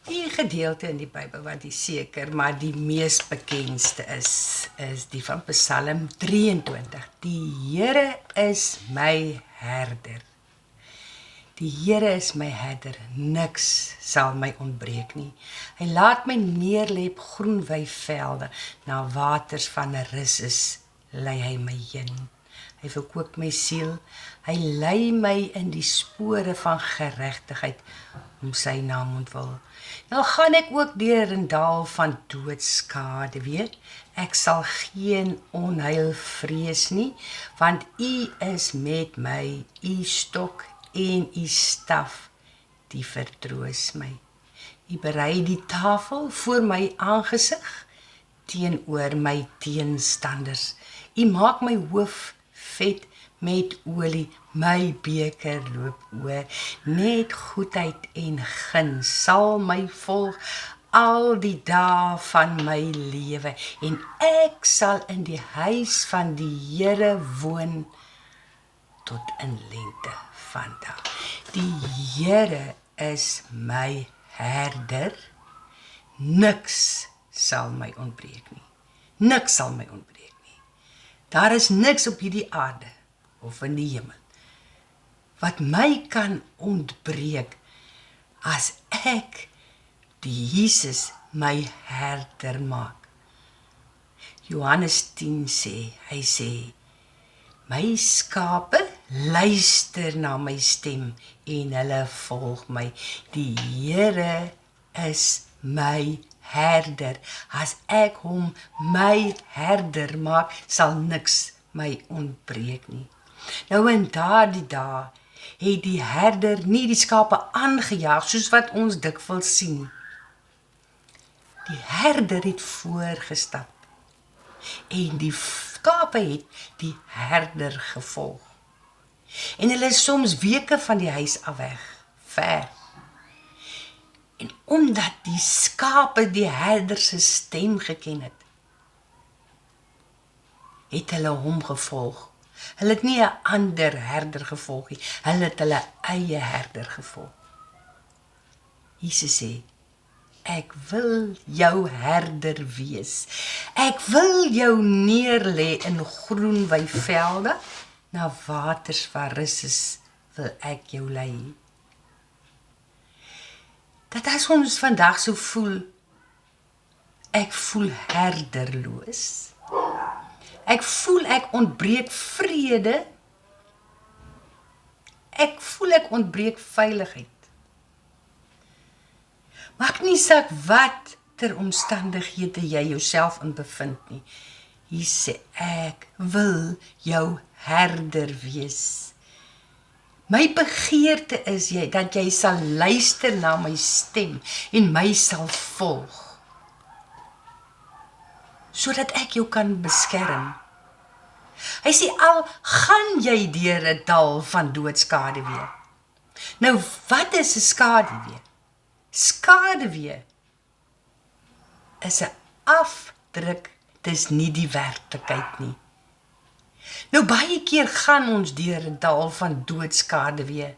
Die gedeelte in die Bybel wat die seker, maar die mees bekendste is die van Psalm 23. Die Here is my herder. Die Here is my herder, niks sal my ontbreek nie. Hy laat my neerlê op groen weivelde, na waters van rus lei hy my heen. Hy verkoop my siel, hy lei my in die spore van geregtigheid, om sy naam ontwil. Nou gaan ek ook deur 'n dal van doodskade, weet, ek sal geen onheil vrees nie, want U is met my, U stok en U staf, die vertroos my. U berei die tafel voor my aangesig, teenoor my teenstanders. U maak my hoof vet met olie, my beker loop oor. Net goedheid en guns sal my volg al die dae van my lewe, en ek sal in die huis van die Here woon tot in lengte van dae. Die Here is my herder, niks sal my ontbreek nie. Niks sal my ontbreek nie. Daar is niks op hierdie aarde of in die hemel wat my kan ontbreek as ek die Jesus my herder maak. Johannes 10 sê, hy sê, my skape luister na my stem en hulle volg my. Die Here is my herder. As ek hom my herder maak, sal niks my ontbreek nie. Nou in daardie dae het die herder nie die skape aangejaag soos wat ons dikwels sien. Die herder het voorgestap en die skape het die herder gevolg. En hulle is soms weke van die huis af weg, ver. En omdat die skape die herder se stem geken het, het hulle hom gevolg. Hulle het nie 'n ander herder gevolg nie, hulle het hulle eie herder gevolg. Jesus sê, ek wil jou herder wees. Ek wil jou neerlê in groen weivelde, na waters waar rus is, wil ek jou lei. Dat as ons vandag so voel, ek voel herderloos. Ek voel ek ontbreek vrede. Ek voel ek ontbreek veiligheid. Maak nie saak wat ter omstandighede jy jouself in bevind nie. Hy sê, ek wil jou herder wees. My begeerte is dat jy sal luister na my stem en my sal volg, sodat ek jou kan beskerm. Hy sê, al gaan jy deur 'n dal van doodskaduwee. Nou, wat is 'n skaduwee? Skaduwee is 'n afdruk, dis nie die werklikheid nie. Nou, baie keer gaan ons deur 'n dal van doodskaduwee.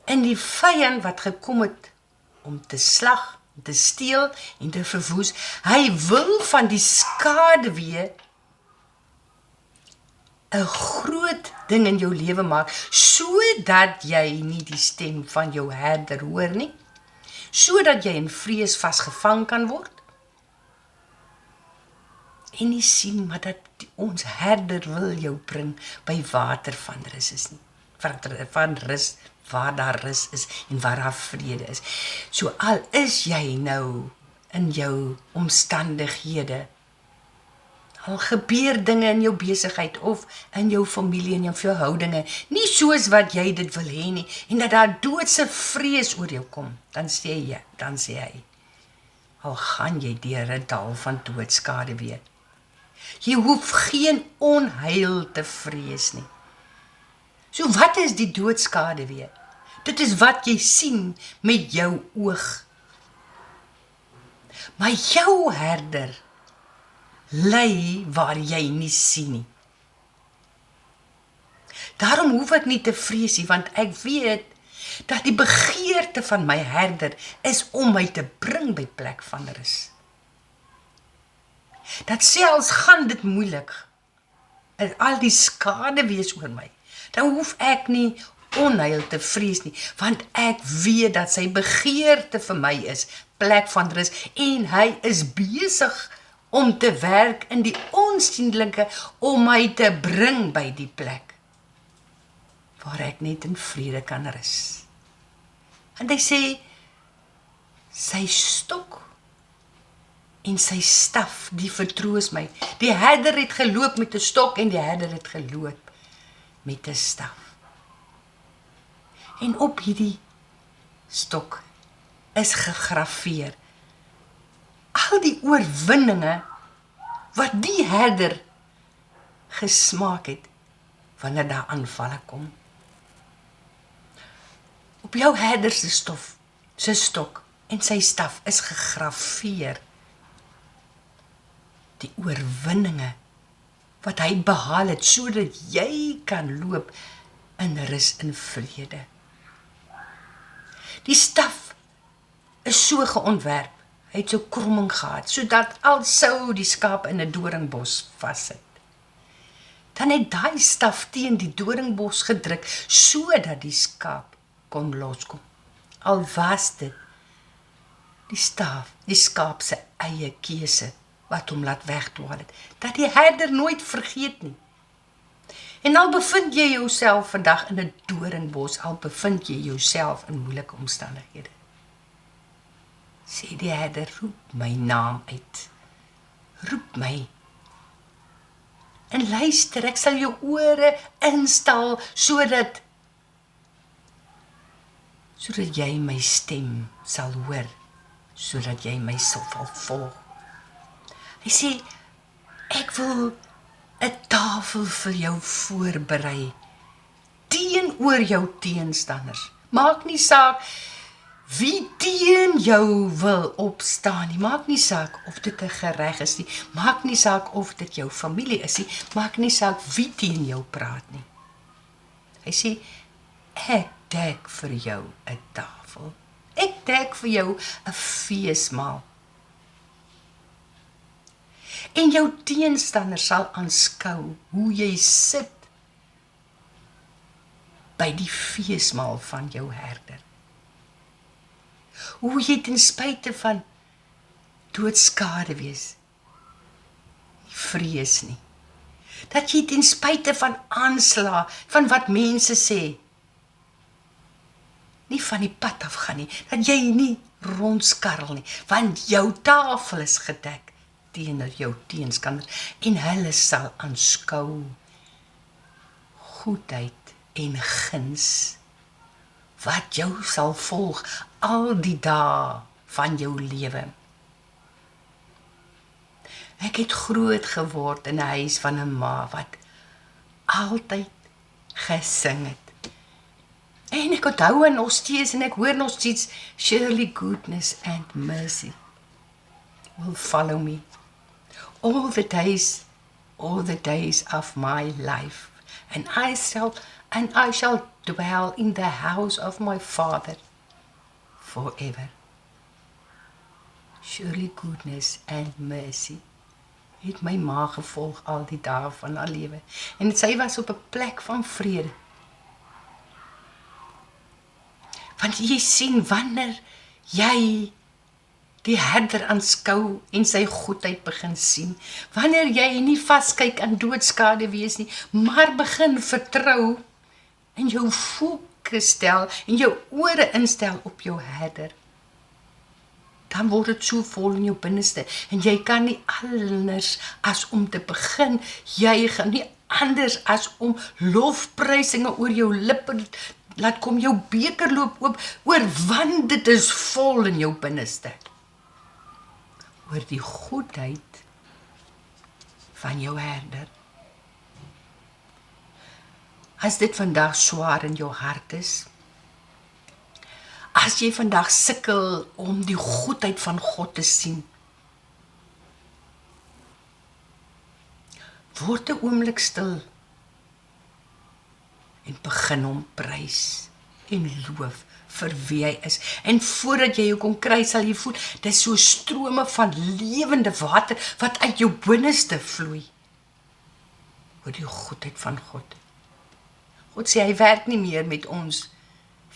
En die vyand wat gekom het om te slag, te steel en te verwoes, hy wil van die skaduwee 'n groot ding in jou lewe maak, sodat jy nie die stem van jou herder hoor nie, sodat jy in vrees vasgevang kan word, en nie sien maar dat ons herder wil jou bring by water van rus is nie, van rus, waar daar rus is en waar daar vrede is. So al is jy nou in jou omstandighede, al gebeur dinge in jou besigheid of in jou familie en jou verhoudinge, nie soos wat jy dit wil hê nie, en dat daar doodse vrees oor jou kom, dan sê hy, al gaan jy deur 'n dal van doodskaduwee, jy hoef geen onheil te vrees nie. So wat is die doodskaduwee? Dit is wat jy sien met jou oog. Maar jou herder lei waar jy nie sien nie. Daarom hoef ek nie te vrees nie, want ek weet dat die begeerte van my herder is om my te bring by plek van rus. Dat selfs gaan dit moeilik, en al die skade wees oor my, dan hoef ek nie onheil te vrees nie, want ek weet dat sy begeerte vir my is plek van rus, en hy is besig om te werk in die onsienlike om my te bring by die plek waar ek net in vrede kan rus. En hy sê, sy stok en sy staf, die vertroos my. Die herder het geloop met 'n stok en die herder het geloop met 'n staf. En op hierdie stok is gegraveer al die oorwinninge wat die herder gesmaak het wanneer daar aanvalle kom. Op jou herder se stok en sy staf is gegraveer die oorwinninge wat hy behaal het, sodat jy kan loop in rus en vrede. Die staf is so geontwerp, hy het so kromming gehad, sodat al sou die skaap in 'n doringbos vassit. Dan het daai staf teen die doringbos gedruk, sodat die skaap kon loskom. Al was dit die skaap se eie keuse, wat hom laat wegdwaal het, dat die herder nooit vergeet nie. En al bevind jy jouself vandag in 'n doringbos, al bevind jy jouself in moeilike omstandighede, sê die herder, roep my naam uit, roep my, en luister, ek sal jou ore instal, sodat jy my stem sal hoor, sodat jy my sal volg. Hy sê, ek wil 'n tafel vir jou voorberei, teenoor jou teenstanders. Maak nie saak wie teen jou wil opstaan nie, maak nie saak of dit 'n gereg is nie, maak nie saak of dit jou familie is nie, maak nie saak wie teen jou praat nie. Hy sê, ek dek vir jou 'n tafel, ek dek vir jou 'n feesmaal. En jou teenstander sal aanskou hoe jy sit by die feesmaal van jou herder. Hoe jy ten spyte van doodskade wees, nie vrees nie. Dat jy ten spyte van aanslae, van wat mense sê, nie van die pad af gaan nie, dat jy nie rondskarrel nie, want jou tafel is gedek teenoor jou teenstander, en hulle sal aanskou goedheid en guns, wat jou sal volg al die dae van jou lewe. Ek het groot geword in 'n huis van 'n ma wat altyd gesing het. En ek onthou nog steeds en ek hoor nog steeds, surely goodness and mercy will follow me all the days of my life, and I shall dwell in the house of my Father forever. Surely goodness and mercy het my ma gevolg al die dae van haar lewe, en sy was op 'n plek van vrede. Want jy sien, wanneer jy die herder aanskou en sy goedheid begin sien, wanneer jy nie vaskyk aan doodskade wees nie, maar begin vertrou en jou fokus stel en jou ore instel op jou herder, dan word dit so vol in jou binneste, en jy kan nie anders as om te begin juig, nie anders as om lofprysinge oor jou lippe laat kom, jou beker loop oop, want dit is vol in jou binneste, oor die goedheid van jou herder. As dit vandag swaar in jou hart is, as jy vandag sukkel om die goedheid van God te sien, word 'n oomblik stil en begin hom prys. en loof vir wie hy is. En voordat jy jou kom kry, sal jy voel, dis so strome van lewende water, wat uit jou binneste vloei. Oor die goedheid van God. God sê, hy werk nie meer met ons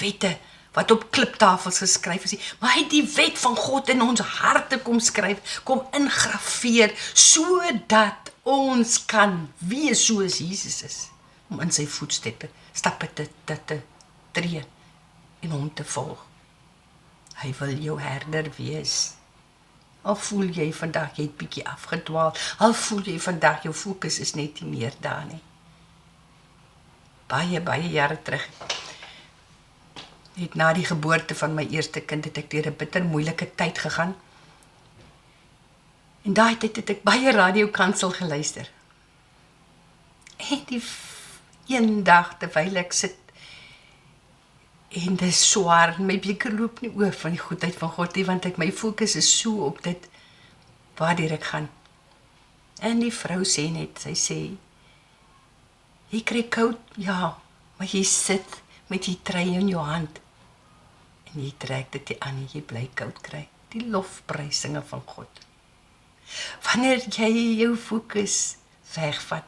wette, wat op kliptafels geskryf is, maar hy het die wet van God in ons harte kom skryf, kom ingrafeer, sodat ons kan wees soos Jesus is, om in sy voetstappe te tree, en hom te volg. Hy wil jou herder wees. Al voel jy vandag, jy het bietjie afgedwaal, al voel jy vandag, jou fokus is net nie meer daar nie. Baie jare terug, het na die geboorte van my eerste kind, het ek deur 'n bitter moeilike tyd gegaan. En daai tyd het ek baie radiokansel geluister. En die een dag, terwyl ek sit, en dit is swaar, my beker loop nie oor van die goedheid van God nie, want my fokus is so op dit, waardeur ek gaan. En die vrou sê net, sy sê, jy kry koud, ja, maar jy sit met die trei in jou hand, en jy trek dit nie aan, en jy bly koud kry, die lofprysinge van God. Wanneer jy jou fokus wegvat,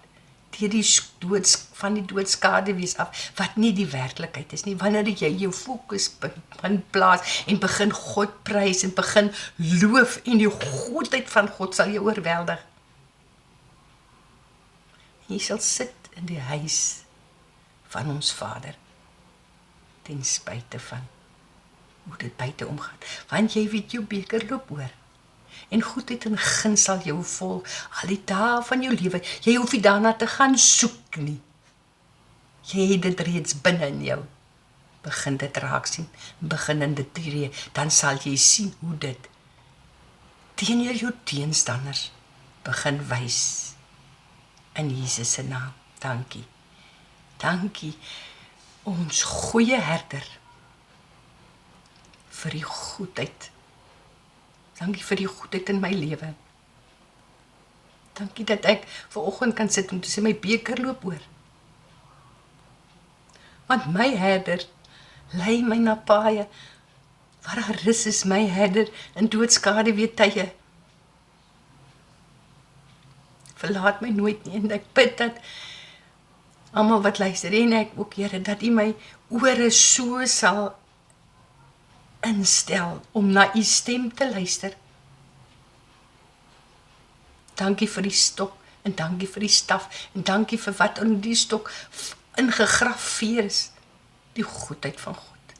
deur die doodskade wees af, wat nie die werklikheid is nie, wanneer jy jou fokus begin plaas, en begin God prys, en begin loof, en die goedheid van God sal jou oorweldig. Jy sal sit in die huis van ons Vader, ten spyte van hoe dit buite omgaan, want jy weet jou beker loop oor, en goedheid en guns sal jou volg, al die dae van jou lewe, jy hoef nie daarna te gaan soek nie, jy het dit reeds binne in jou, begin dit raak sien, begin in dit tree, dan sal jy sien hoe dit, teenoor jou teenstanders, begin wys, in Jesus se naam, dankie, ons goeie herder, vir die goedheid, dankie vir die goedheid in my lewe, dankie dat ek vanoggend kan sit om te sê, my beker loop oor, want my herder, lei my na paaie, waar daar rus is my herder, in doodskade weer tye, verlaat my nooit nie, en ek bid dat, almal wat luister, en ek ook, Here, dat U my ore so sal instel, om na U stem te luister. Dankie vir die stok, en dankie vir die staf, en dankie vir wat in die stok ingegrafeer is, die goedheid van God,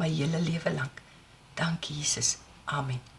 my hele lewe lang. Dankie Jesus, amen.